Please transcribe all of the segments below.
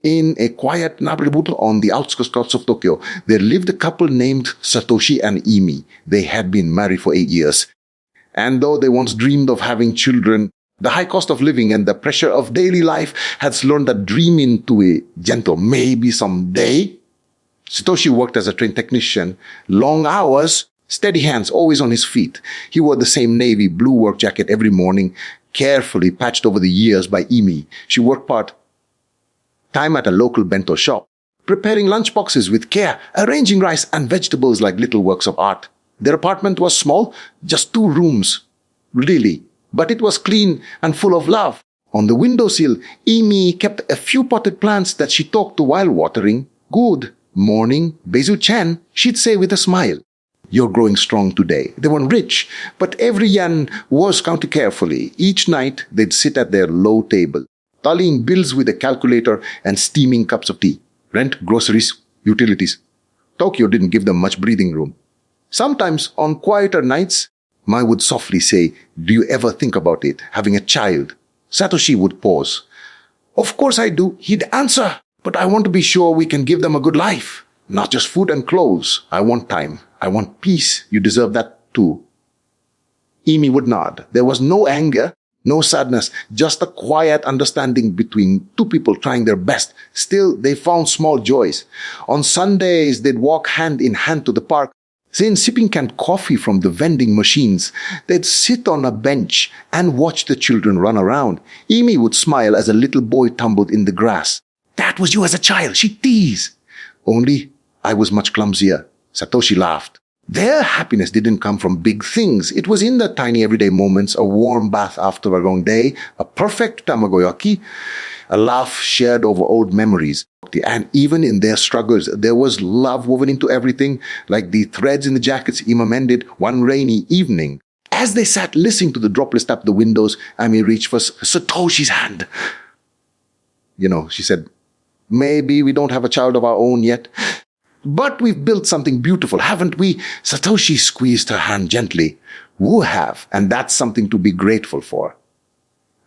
In a quiet neighborhood on the outskirts of Tokyo, there lived a couple named Satoshi and Imi. They had been married for 8 years. And though they once dreamed of having children, the high cost of living and the pressure of daily life had slowed that dream into a gentle maybe someday. Satoshi worked as a train technician, long hours, steady hands, always on his feet. He wore the same navy blue work jacket every morning, carefully patched over the years by Imi. She worked part-time at a local bento shop, preparing lunchboxes with care, arranging rice and vegetables like little works of art. Their apartment was small, just 2 rooms, really, but it was clean and full of love. On the windowsill, Imi kept a few potted plants that she talked to while watering. "Good morning, Bezu-chan," she'd say with a smile. "You're growing strong today." They weren't rich, but every yen was counted carefully. Each night, they'd sit at their low table, tallying bills with a calculator and steaming cups of tea. Rent, groceries, utilities. Tokyo didn't give them much breathing room. Sometimes, on quieter nights, Mai would softly say, "Do you ever think about it, having a child?" Satoshi would pause. "Of course I do," he'd answer, "but I want to be sure we can give them a good life. Not just food and clothes. I want time. I want peace. You deserve that too." Imi would nod. There was no anger, no sadness, just a quiet understanding between two people trying their best. Still, they found small joys. On Sundays, they'd walk hand in hand to the park, sipping canned coffee from the vending machines. They'd sit on a bench and watch the children run around. Imi would smile as a little boy tumbled in the grass. "That was you as a child," she'd tease. "Only I was much clumsier." Satoshi laughed. Their happiness didn't come from big things. It was in the tiny everyday moments: a warm bath after a long day, a perfect tamagoyaki, a laugh shared over old memories. And even in their struggles, there was love woven into everything, like the threads in the jackets Ima mended one rainy evening. As they sat listening to the droplets tap the windows, Ami reached for Satoshi's hand. She said, "Maybe we don't have a child of our own yet, but we've built something beautiful, haven't we?" Satoshi squeezed her hand gently. "We have, and that's something to be grateful for."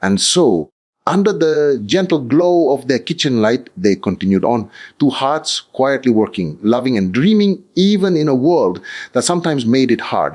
And so, under the gentle glow of their kitchen light, they continued on, 2 hearts quietly working, loving and dreaming, even in a world that sometimes made it hard.